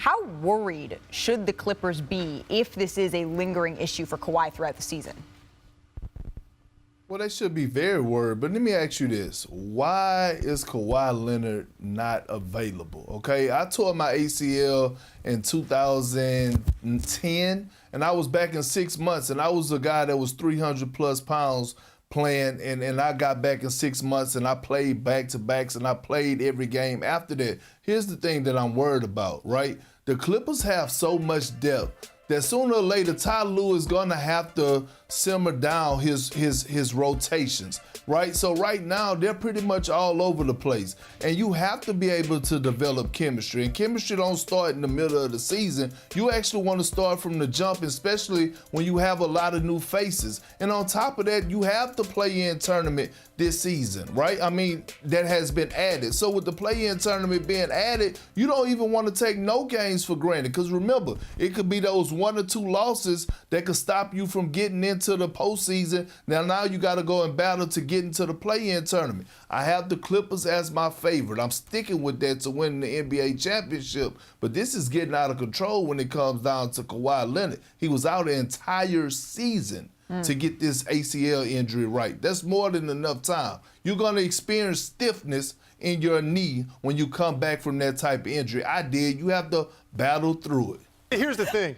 How worried should the Clippers be if this is a lingering issue for Kawhi throughout the season? Well, they should be very worried, but let me ask you this. Why is Kawhi Leonard not available? Okay, I tore my ACL in 2010, and I was back in 6 months, and I was a guy that was 300-plus pounds playing, and I got back in 6 months, and I played back-to-backs, and I played every game after that. Here's the thing that I'm worried about, right? The Clippers have so much depth that sooner or later, Ty Lue is gonna have to simmer down his rotations, right? So right now, they're pretty much all over the place. And you have to be able to develop chemistry. And chemistry don't start in the middle of the season. You actually want to start from the jump, especially when you have a lot of new faces. And on top of that, you have the play-in tournament this season, right? I mean, that has been added. So with the play-in tournament being added, you don't even want to take no games for granted. Because remember, it could be those 1 or 2 losses that could stop you from getting into the postseason. Now you got to go and battle to get into the play-in tournament. I have the Clippers as my favorite. I'm sticking with that to win the NBA championship. But this is getting out of control when it comes down to Kawhi Leonard. He was out the entire season to get this ACL injury right. That's more than enough time. You're going to experience stiffness in your knee when you come back from that type of injury. I did. You have to battle through it. Here's the thing.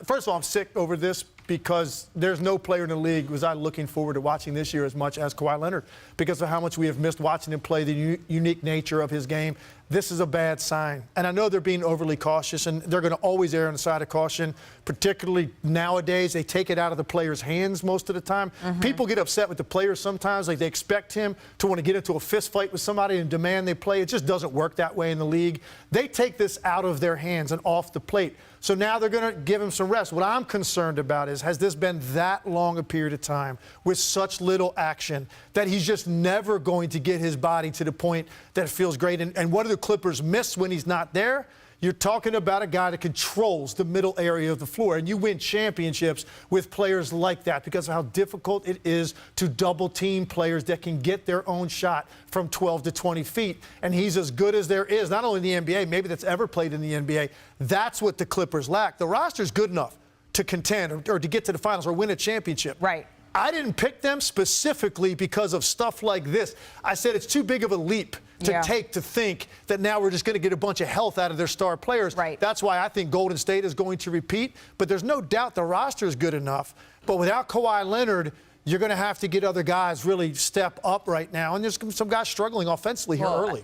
First of all, I'm sick over this because there's no player in the league who's I'm looking forward to watching this year as much as Kawhi Leonard because of how much we have missed watching him play, the unique nature of his game. This is a bad sign. And I know they're being overly cautious, and they're going to always err on the side of caution, particularly nowadays. They take it out of the player's hands most of the time. People get upset with the players sometimes. Like, they expect him to want to get into a fist fight with somebody and demand they play. It just doesn't work that way in the league. They take this out of their hands and off the plate. So now they're going to give him some rest. What I'm concerned about is, has this been that long a period of time with such little action that he's just never going to get his body to the point that it feels great? And what do the Clippers miss when he's not there? You're talking about a guy that controls the middle area of the floor, and you win championships with players like that because of how difficult it is to double-team players that can get their own shot from 12 to 20 feet. And he's as good as there is, not only in the NBA, maybe that's ever played in the NBA. That's what the Clippers lack. The roster's good enough to contend or to get to the finals or win a championship. Right. I didn't pick them specifically because of stuff like this. I said it's too big of a leap to take to think that now we're just going to get a bunch of health out of their star players. Right. That's why I think Golden State is going to repeat. But there's no doubt the roster is good enough. But without Kawhi Leonard, you're going to have to get other guys really step up right now. And there's some guys struggling offensively here early.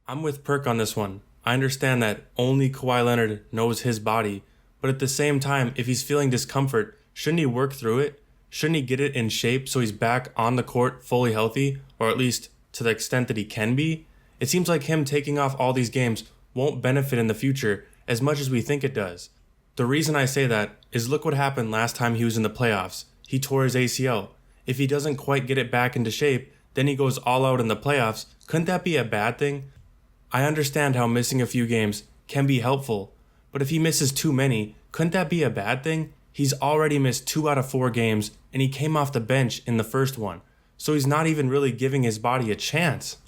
I'm with Perk on this one. I understand that only Kawhi Leonard knows his body. But at the same time, if he's feeling discomfort, shouldn't he work through it? Shouldn't he get it in shape so he's back on the court fully healthy, or at least to the extent that he can be? It seems like him taking off all these games won't benefit in the future as much as we think it does. The reason I say that is look what happened last time he was in the playoffs. He tore his ACL. If he doesn't quite get it back into shape, then he goes all out in the playoffs. Couldn't that be a bad thing? I understand how missing a few games can be helpful, but if he misses too many, couldn't that be a bad thing? He's already missed 2 out of 4 games, and he came off the bench in the first one. So he's not even really giving his body a chance.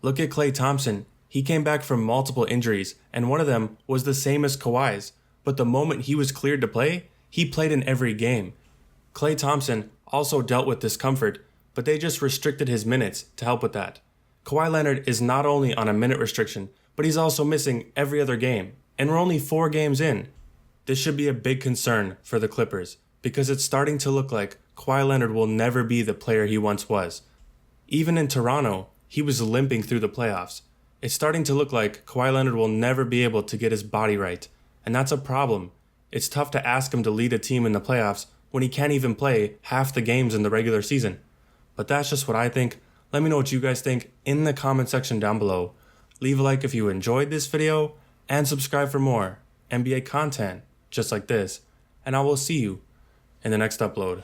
Look at Klay Thompson. He came back from multiple injuries, and one of them was the same as Kawhi's. But the moment he was cleared to play, he played in every game. Klay Thompson also dealt with discomfort, but they just restricted his minutes to help with that. Kawhi Leonard is not only on a minute restriction, but he's also missing every other game. And we're only 4 games in. This should be a big concern for the Clippers because it's starting to look like Kawhi Leonard will never be the player he once was. Even in Toronto, he was limping through the playoffs. It's starting to look like Kawhi Leonard will never be able to get his body right, and that's a problem. It's tough to ask him to lead a team in the playoffs when he can't even play half the games in the regular season. But that's just what I think. Let me know what you guys think in the comment section down below. Leave a like if you enjoyed this video, and subscribe for more NBA content just like this, and I will see you in the next upload.